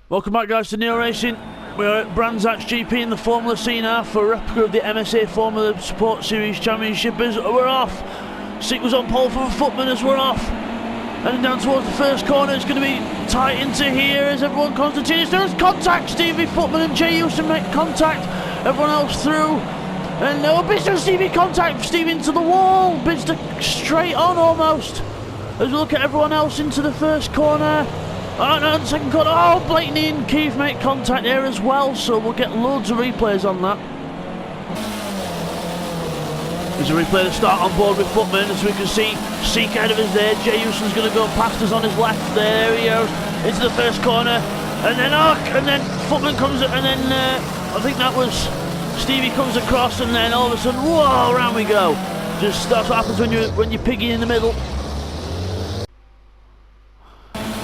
Welcome back, guys, to Neo Racing. We're at Brands Hatch GP in the Formula C now for a replica of the MSA Formula Sport Series Championship as we're off. Sick was on pole from Footman as we're off. Heading down towards the first corner, it's going to be tight into here as everyone continues. There's contact, Stevie Footman and Jay Houston make contact. Everyone else through. And no, Bidster Stevie contact, Stevie into the wall. Bidster straight on almost. As we look at everyone else into the first corner. Oh no, the second corner, oh, Blakeney and Keith make contact there as well, so we'll get loads of replays on that. There's a replay to start on board with Footman, as we can see Seek ahead of us there. Jay Houston's going to go past us on his left there he goes, into the first corner, and then Footman comes, and then I think that was Stevie comes across, and then all of a sudden, whoa, around we go. Just that's what happens when you're piggy in the middle.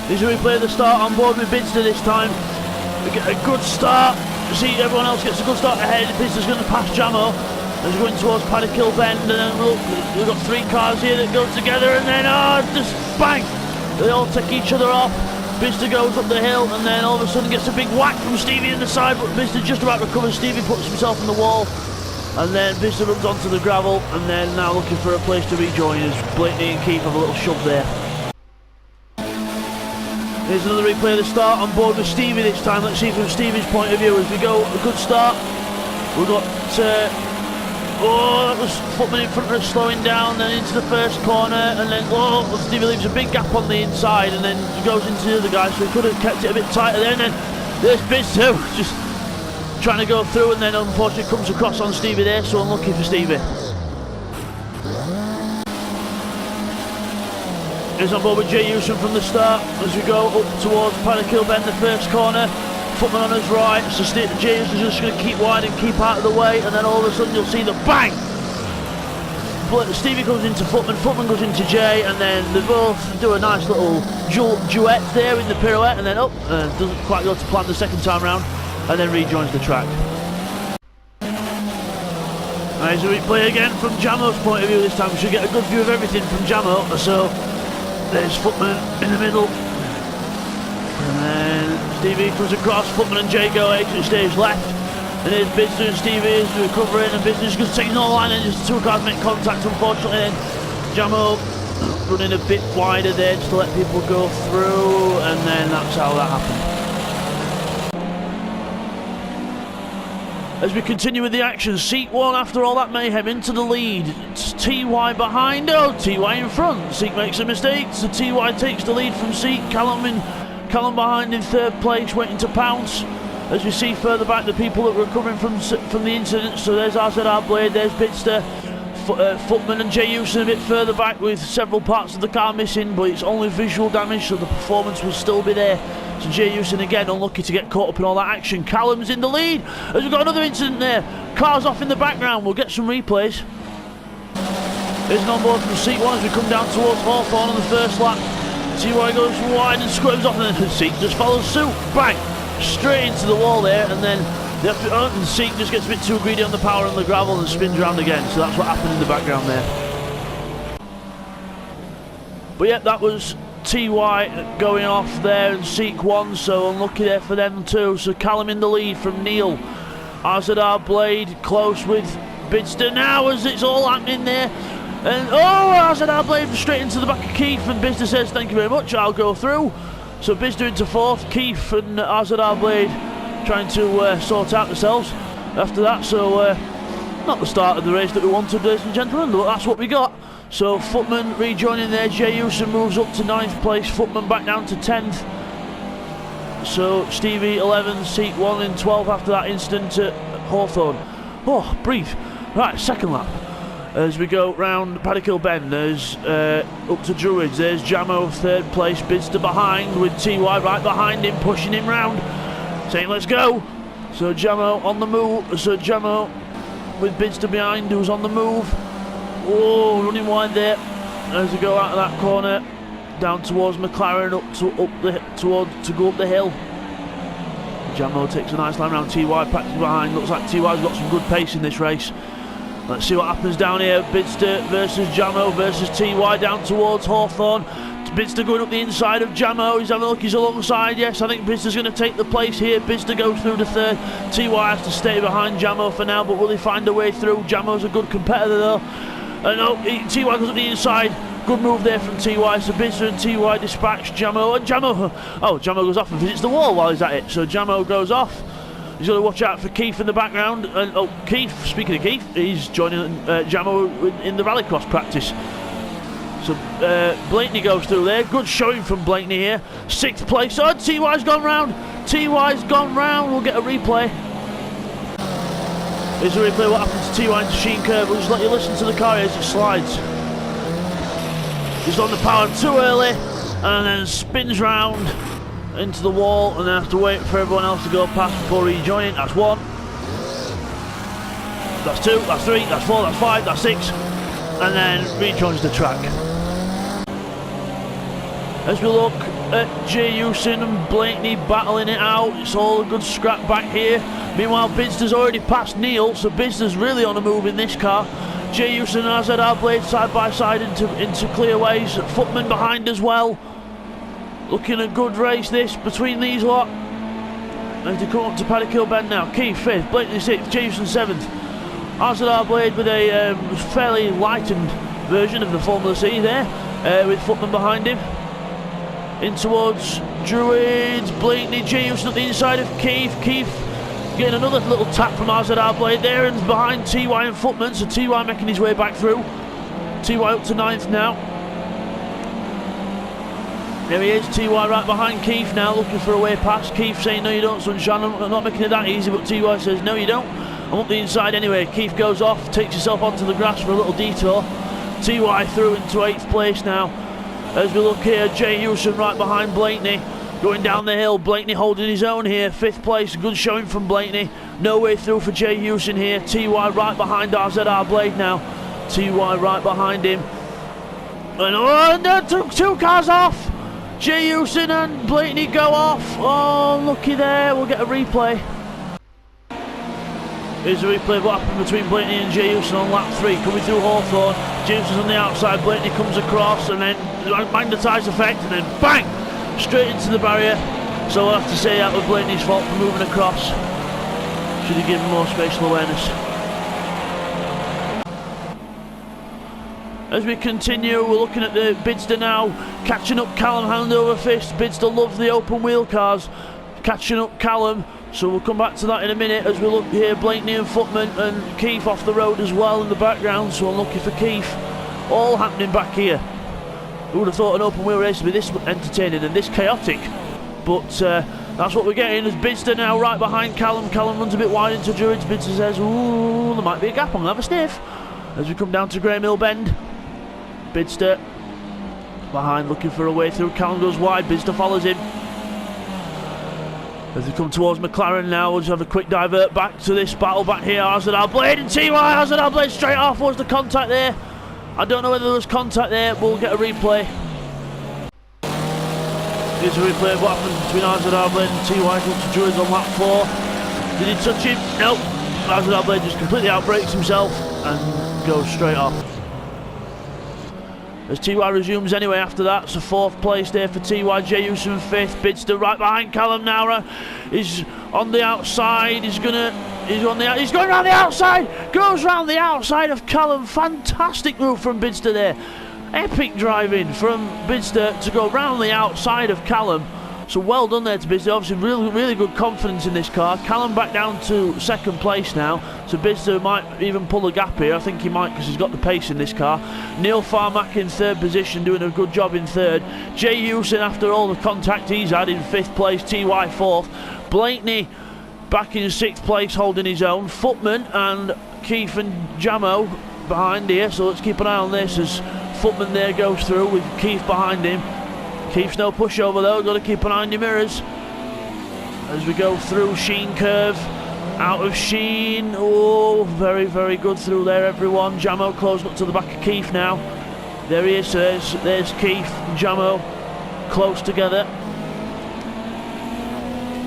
There's a replay of the start on board with Bidster this time. We get a good start. You see everyone else gets a good start ahead. Bidster's going to pass Jamo as we're going towards Paddock Bend. And then look, we've got three cars here that go together, and then just bang! They all take each other off. Bidster goes up the hill, and then all of a sudden gets a big whack from Stevie in the side, but Bidster just about recovers. Stevie puts himself on the wall, and then Bidster runs onto the gravel, and then now looking for a place to rejoin as Blakeney and Keith have a little shove there. Here's another replay of the start on board with Stevie this time. Let's see from Stevie's point of view as we go. A good start. We've got, that was Footman in front of us slowing down, then into the first corner, and then, Stevie leaves a big gap on the inside, and then goes into the other guy, so he could have kept it a bit tighter there, and then there's Bidster just trying to go through, and then unfortunately comes across on Stevie there, so unlucky for Stevie. Here's on board with Jay Houston from the start as we go up towards Paddock Bend, the first corner. Footman on his right, so Jay Houston's just going to keep wide and keep out of the way, and then all of a sudden you'll see the bang! Stevie comes into Footman, Footman goes into Jay, and then they both do a nice little duet there in the pirouette, and then doesn't quite go to plan the second time round, and then rejoins the track. Here's a replay again from Jamo's point of view this time. We should get a good view of everything from Jamo, so there's Footman in the middle, and then Stevie comes across. Footman and Jay go exit stage left, and there's Bidster and Stevie is recovering, and Bidster's just taking all line, and just two cars make contact unfortunately, and Jamo running a bit wider there just to let people go through, and then that's how that happened. As we continue with the action, Seek one after all that mayhem into the lead. It's TY behind, TY in front. Seek makes a mistake, so TY takes the lead from Seek. Callum behind in third place, waiting to pounce. As we see further back the people that were recovering from the incident, so there's RZR Blade, there's Bidster, Footman and Jay Houston a bit further back with several parts of the car missing, but it's only visual damage, so the performance will still be there. So Jay Houston again unlucky to get caught up in all that action. Callum's in the lead as we've got another incident there. Cars off in the background, we'll get some replays. Here's an onboard from Seek 1 as we come down towards Hawthorne on the first lap. TY goes wide and squirms off, and then Seek just follows suit. Bang! Straight into the wall there, and then and Seek just gets a bit too greedy on the power on the gravel and spins around again. So that's what happened in the background there. But yeah, that was TY going off there and Seek 1, so unlucky there for them too. So Callum in the lead from Neil. RZR Blade close with Bidster now as it's all happening there. And RZR Blade straight into the back of Keith, and Bidster says thank you very much, I'll go through. So Bidster into fourth, Keith and RZR Blade trying to sort out themselves after that. So not the start of the race that we wanted, ladies and gentlemen, but that's what we got. So Footman rejoining there, Jay Houston moves up to 9th place, Footman back down to 10th. So Stevie 11, Seek 1 in 12th after that incident at Hawthorne. Oh, breathe. Right, second lap. As we go round Paddock Bend, there's up to Druids, there's Jamo 3rd place, Bidster behind with TY right behind him, pushing him round, saying let's go. So Jamo on the move, so Jamo with Bidster behind who's on the move. Oh, running wide there as we go out of that corner down towards McLaren to go up the hill. Jamo takes a nice line round. TY practices behind. Looks like TY's got some good pace in this race. Let's see what happens down here. Bidster versus Jamo versus TY down towards Hawthorne. Bidster going up the inside of Jamo. He's having a look, he's alongside. Yes, I think Bidster's going to take the place here. Bidster goes through to third. TY has to stay behind Jamo for now, but will he find a way through? Jamo's a good competitor though. And TY goes up the inside. Good move there from TY. So Bidster and TY dispatch Jamo. And Jamo goes off and visits the wall while he's at it. So Jamo goes off. He's got to watch out for Keith in the background. And Keith, speaking of Keith, he's joining Jamo in the rallycross practice. So Blakeney goes through there. Good showing from Blakeney here. 6th place. Oh, TY's gone round. TY's gone round. We'll get a replay. Here's a replay what happened to TY into Sheen Curve. We'll just let you listen to the car as it slides. He's on the power too early and then spins round into the wall and then has to wait for everyone else to go past before rejoining. That's 1. That's 2. That's 3. That's 4. That's 5. That's 6. And then rejoins the track. As we look at Jay Hewson and Blakeney battling it out, it's all a good scrap back here. Meanwhile, Bidster's already passed Neil, so Bidster's really on a move in this car. Jay Hewson and RZR Blade side by side into clear ways. Footman behind as well. Looking a good race this between these lot. As they come up to Paddock Hill Bend now. Keith 5th, Blakeney 6th, Jay Hewson 7th. RZR Blade with a fairly lightened version of the Formula C there, with Footman behind him. In towards Druids, Blakeney, Jay Hewson at the inside of Keith. Keith getting another little tap from RZR Blade there and behind TY and Footman, so TY making his way back through. TY up to 9th now. There he is, TY right behind Keith now, looking for a way past. Keith saying, no you don't, sunshine, I'm not making it that easy, but TY says, no you don't, I'm up the inside anyway. Keith goes off, takes himself onto the grass for a little detour. TY through into 8th place now. As we look here, Jay Hewson right behind Blakeney. Going down the hill, Blakeney holding his own here, 5th place, good showing from Blakeney. No way through for Jay Hewson here. TY right behind RZR Blade now. TY right behind him. And no, two cars off. Jay Hewson and Blakeney go off. Oh, looky there, we'll get a replay. Here's a replay of what happened between Blakeney and Jay Hewson on lap 3, coming through Hawthorne. Jay Hewson's on the outside, Blakeney comes across and then magnetised effect and then bang! Straight into the barrier. So I'll have to say that was Blakeney's fault for moving across. Should have given more spatial awareness. As we continue, we're looking at the Bidster now, catching up Callum hand over fist. Bidster loves the open wheel cars, catching up Callum. So we'll come back to that in a minute as we look here, Blakeney and Footman and Keith off the road as well in the background. So unlucky for Keith. All happening back here. Who would have thought an open wheel race would be this entertaining and this chaotic? But that's what we're getting as Bidster now right behind Callum. Callum runs a bit wide into Druids. Bidster says, ooh, there might be a gap, I'm going to have a sniff. As we come down to Graham Hill Bend. Bidster behind looking for a way through. Callum goes wide, Bidster follows him. As we come towards McLaren now, we'll just have a quick divert back to this battle back here. RZR Blade and TY. RZR Blade straight off. Was the contact there? I don't know whether there was contact there. We'll get a replay. Here's a replay of what happened between RZR Blade and TY. Comes to Druids on lap 4. Did he touch him? Nope. RZR Blade just completely outbrakes himself and goes straight off. As TY resumes anyway after that, so 4th place there for TY, Jay Hewson 5th, Bidster right behind Callum now, is on the outside, he's going around the outside, goes round the outside of Callum, fantastic move from Bidster there, epic driving from Bidster to go round the outside of Callum. So well done there to Bidster, obviously really good confidence in this car. Callum back down to 2nd place now, so Bidster might even pull a gap here. I think he might because he's got the pace in this car. Neil Farmack in 3rd position, doing a good job in 3rd. Jay Hewson, after all the contact he's had, in 5th place. TY 4th. Blakeney back in 6th place, holding his own. Footman and Keith and Jamo behind here, so let's keep an eye on this as Footman there goes through with Keith behind him. Keith's no pushover though, got to keep an eye on your mirrors. As we go through Sheen Curve, out of Sheen, oh, very good through there everyone. Jamo closing up to the back of Keith now. There he is, so there's Keith and Jamo close together.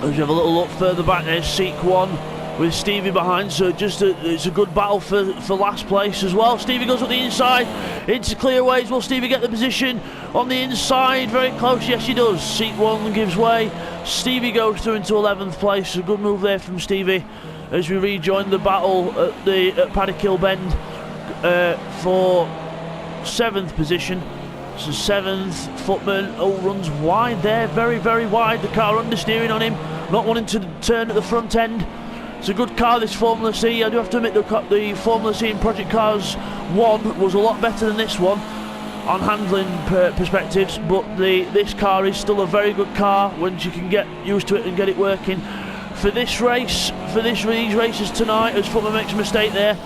As we have a little look further back, there's Seek 1 with Stevie behind, so it's a good battle for last place as well. Stevie goes up the inside into clearways. Will Stevie get the position on the inside? Very close, yes he does. Seat 1 gives way. Stevie goes through into 11th place. A good move there from Stevie as we rejoin the battle at Paddock Bend for 7th position. So 7th, Footman, runs wide there, very, very wide. The car understeering on him, not wanting to turn at the front end. It's a good car, this Formula C. I do have to admit the Formula C in Project Cars 1 was a lot better than this one on handling perspectives, but this car is still a very good car once you can get used to it and get it working. For this race, these races tonight, as Footman makes a mistake there,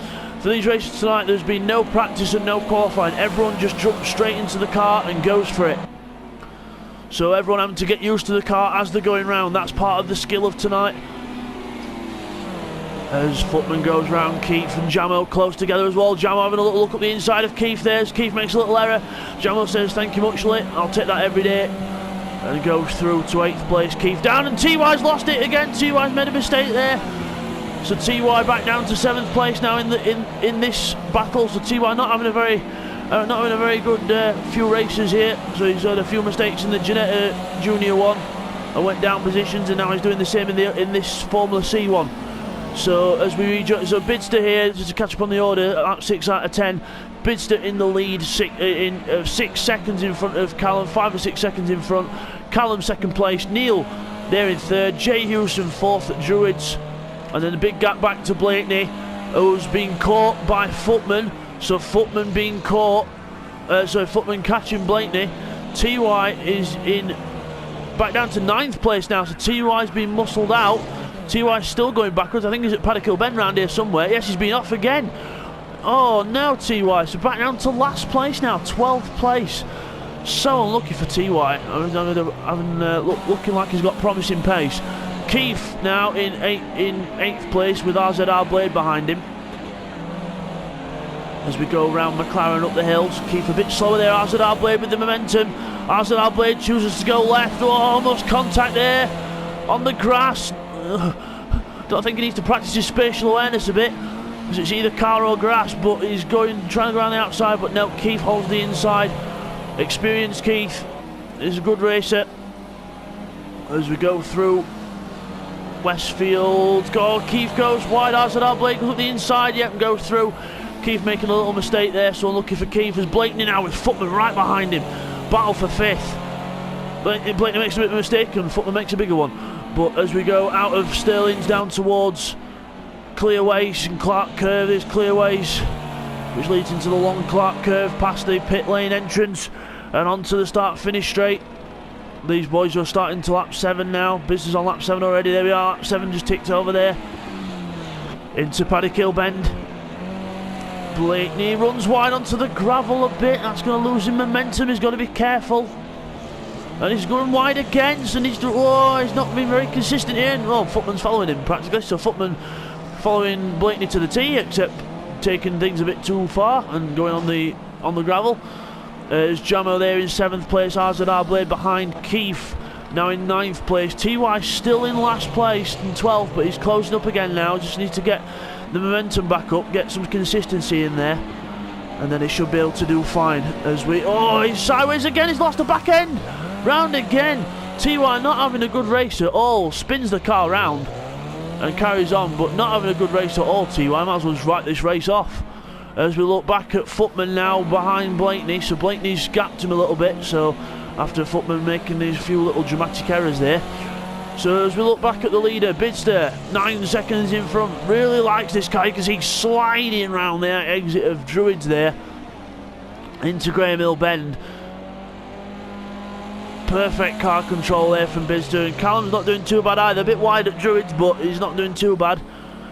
for these races tonight there's been no practice and no qualifying. Everyone just jumps straight into the car and goes for it. So everyone having to get used to the car as they're going round. That's part of the skill of tonight. As Footman goes round, Keith and Jamo close together as well. Jamo having a little look at the inside of Keith there. As Keith makes a little error, Jamo says thank you muchly, I'll take that every day. And goes through to 8th place. Keith down, and TY's lost it again. TY's made a mistake there. So TY back down to 7th place now in this battle. So TY not having a very good few races here. So he's had a few mistakes in the Ginetta Junior one and went down positions, and now he's doing the same in this Formula C one. So as we rejoin, so Bidster here, just to catch up on the order, at 6 out of 10. Bidster in the lead, 6 seconds in front of Callum, 5 or 6 seconds in front. Callum 2nd place, Neil there in 3rd, Jay Hewson 4th at Druids, and then the big gap back to Blakeney, who's been caught by Footman. So Footman being caught, Footman catching Blakeney. TY is back down to 9th place now, so TY's been muscled out. TY's still going backwards. I think he's at Paddock Bend round here somewhere. Yes, he's been off again. Oh no, TY. So back down to last place now, 12th place. So unlucky for TY. Looking like he's got promising pace. Keith now in 8th place with RZR Blade behind him. As we go around McLaren up the hills, Keith a bit slower there. RZR Blade with the momentum. RZR Blade chooses to go left. Oh, almost contact there on the grass. Don't think he needs to practice his spatial awareness a bit, because it's either car or grass, but he's trying to go around the outside, but no, Keith holds the inside. Experienced Keith is a good racer. As we go through Westfield, Keith goes wide, RZR Blake goes up the inside, yep, and goes through. Keith making a little mistake there, so unlucky for Keith, as Blakeney now with Footman right behind him. Battle for 5th. Blakeney makes a bit of a mistake and Footman makes a bigger one. But as we go out of Stirling's down towards Clearways and Clark Curve, there's Clearways, which leads into the long Clark Curve past the pit lane entrance and onto the start-finish straight. These boys are starting to lap 7 now. Business on lap 7 already. There we are. Lap 7 just ticked over there into Paddock Bend. Blakeney runs wide onto the gravel a bit. That's going to lose him momentum. He's got to be careful. And he's going wide again, and he's not been very consistent here. And, Footman's following him practically, so Footman following Blakeney to the tee, except taking things a bit too far and going on the gravel. There's Jamo there in 7th place, RZR Blade behind Keith, now in 9th place. TY still in last place in 12th, but he's closing up again now. Just needs to get the momentum back up, get some consistency in there, and then he should be able to do fine. As he's sideways again, he's lost the back end. Round again. TY not having a good race at all. Spins the car round and carries on, but not having a good race at all. TY might as well just write this race off. As we look back at Footman now behind Blakeney, so Blakeney's gapped him a little bit, so after Footman making these few little dramatic errors there. So as we look back at the leader, Bidster 9 seconds in front. Really likes this car because he's sliding round the exit of Druids there into Graham Hill Bend. Perfect car control there from Bidster, and Callum's not doing too bad either. A bit wide at Druids, but he's not doing too bad.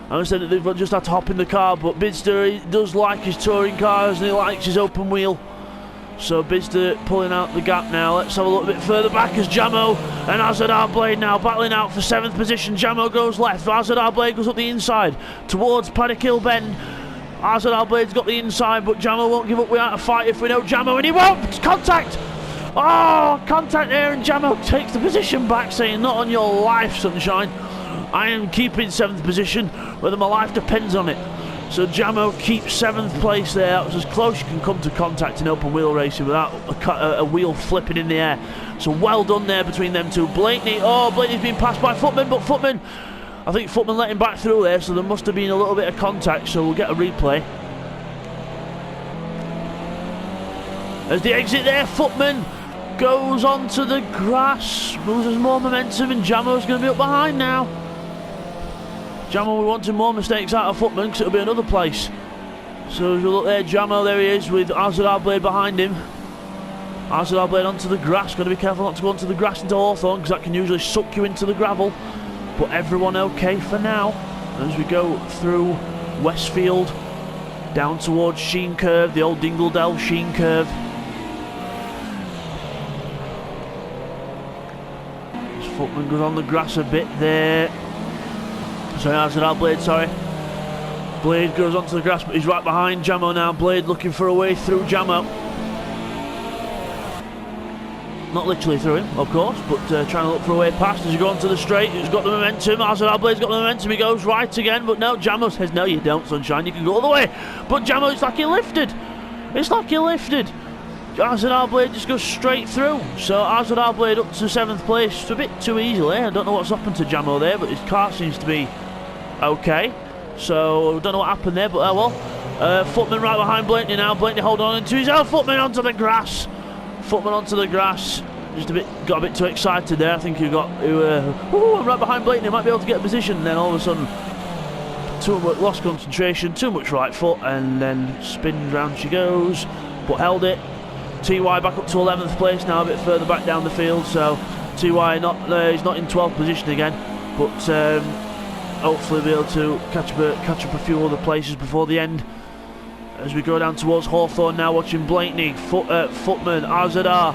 I said that they've just had to hop in the car, but Bidster, he does like his touring cars and he likes his open wheel. So Bidster pulling out the gap now. Let's have a little bit further back as Jamo and RZR Blade now battling out for 7th position. Jamo goes left, RZR Blade goes up the inside towards Paddock Bend. RZR Blade's got the inside, but Jamo won't give up without a fight if we know Jamo, and he won't! It's contact! Oh, contact there, and Jamo takes the position back, saying not on your life, sunshine. I am keeping 7th position, whether my life depends on it. So Jamo keeps 7th place there. That was as close as you can come to contact in open wheel racing without a wheel flipping in the air. So well done there between them two. Blakeney, oh, Blakeney's been passed by Footman, but Footman, I think Footman let him back through there, so there must have been a little bit of contact, so we'll get a replay. As the exit there, Footman goes onto the grass, loses more momentum, and Jamo's going to be up behind now. Jamo, we wanted more mistakes out of Footman because it'll be another place. So as we look there, Jamo, there he is with Arzadar Blade behind him. Arzadar Blade onto the grass. Got to be careful not to go onto the grass into Hawthorn because that can usually suck you into the gravel. But everyone okay for now. As we go through Westfield, down towards Sheen Curve, the old Dingledell Sheen Curve. As Footman goes on the grass a bit there. Sorry, Arzadar Blade, sorry. Blade goes onto the grass, but he's right behind Jamo now. Blade looking for a way through Jamo. Not literally through him, of course, but trying to look for a way past as you go onto the straight. He's got the momentum. Arzadar Blade's got the momentum. He goes right again, but no, Jamo says, no, you don't, sunshine. You can go all the way. But Jamo, it's like he lifted. It's like he lifted. Arzadar Blade just goes straight through. So Arzadar Blade up to 7th place. It's a bit too easily. I don't know what's happened to Jamo there, but his car seems to be okay. So don't know what happened there, but oh well. Footman right behind Blakeney now. Blakeney holding on into his own. Footman onto the grass. Footman onto the grass. Just got a bit too excited there. I think I'm right behind Blakeney. Might be able to get a position. And then all of a sudden, lost concentration. Too much right foot, and then spin round she goes, but held it. TY back up to 11th place now, a bit further back down the field. So TY he's not in 12th position again, but hopefully be able to catch up a few other places before the end. As we go down towards Hawthorn now, watching Blakeney, Footman, Arzadar.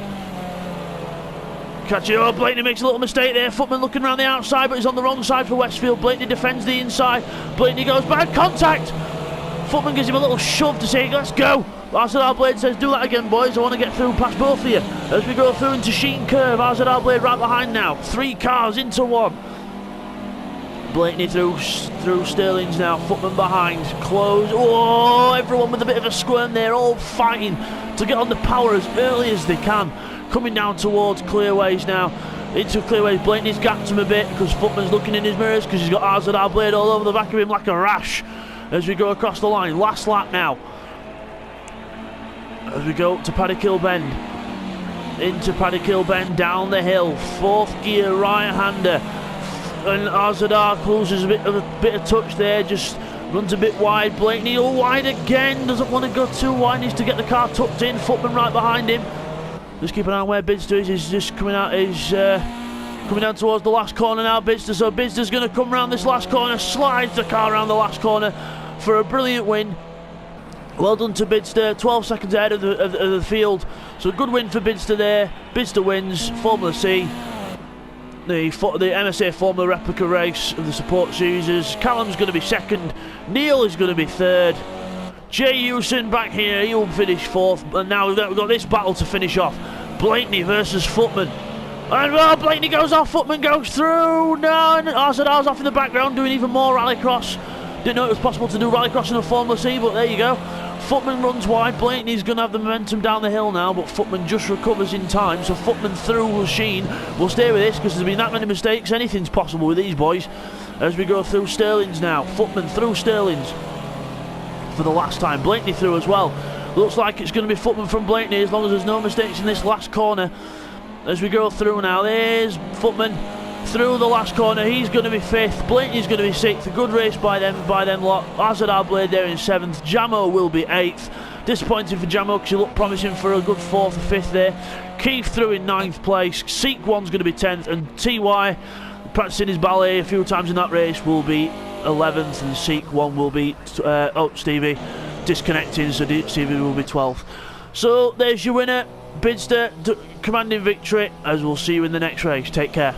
Catching up, Blakeney makes a little mistake there. Footman looking around the outside, but he's on the wrong side for Westfield. Blakeney defends the inside. Blakeney goes back, contact. Footman gives him a little shove to say, let's go. Arzadar Blade says, do that again, boys. I want to get through past both of you. As we go through into Sheen Curve, Arzadar Blade right behind now. 3 cars into 1. Blakeney through Sterling's now. Footman behind. Close. Oh, everyone with a bit of a squirm there, all fighting to get on the power as early as they can. Coming down towards Clearways now. Into Clearways, Blakeney's gapped him a bit because Footman's looking in his mirrors because he's got Arzadar Blade all over the back of him like a rash. As we go across the line, last lap now. As we go up to Paddock-Hill Bend. Into Paddock-Hill Bend, down the hill. 4th gear, right-hander. And Arzadar loses a bit of touch there, just runs a bit wide. Blakeney all wide again, doesn't want to go too wide, needs to get the car tucked in. Footman right behind him. Just keep an eye on where Bidster is. He's just coming out. He's coming down towards the last corner now, Bidster. So Bidster's going to come round this last corner, slides the car around the last corner for a brilliant win. Well done to Bidster, 12 seconds ahead of the field. So good win for Bidster there. Bidster wins Formula C, the MSA Formula Replica race of the Support Series. Callum's going to be 2nd. Neil is going to be 3rd. Jay Hewson back here, he'll finish 4th. And now we've got this battle to finish off. Blakeney versus Footman. And Blakeney goes off, Footman goes through. No, and Arzadar's off in the background doing even more rallycross. Didn't know it was possible to do rallycross in a Formula C, but there you go. Footman runs wide. Blakeney's going to have the momentum down the hill now, but Footman just recovers in time. So Footman through Sheen. We'll stay with this because there's been that many mistakes. Anything's possible with these boys. As we go through Sterling's now. Footman through Sterling's for the last time. Blakeney through as well. Looks like it's going to be Footman from Blakeney as long as there's no mistakes in this last corner. As we go through now, there's Footman through the last corner. He's going to be 5th. Blakeney's going to be 6th. A good race by them lot. Arzadar Blade there in 7th. Jamo will be 8th. Disappointing for Jamo because he looked promising for a good 4th or 5th there. Keith through in 9th place. Seek 1's going to be 10th. And TY, practicing his ballet a few times in that race, will be 11th. And Seek 1 will be, Stevie disconnecting, so Stevie will be 12th. So there's your winner, Bidster, commanding victory, as we'll see you in the next race. Take care.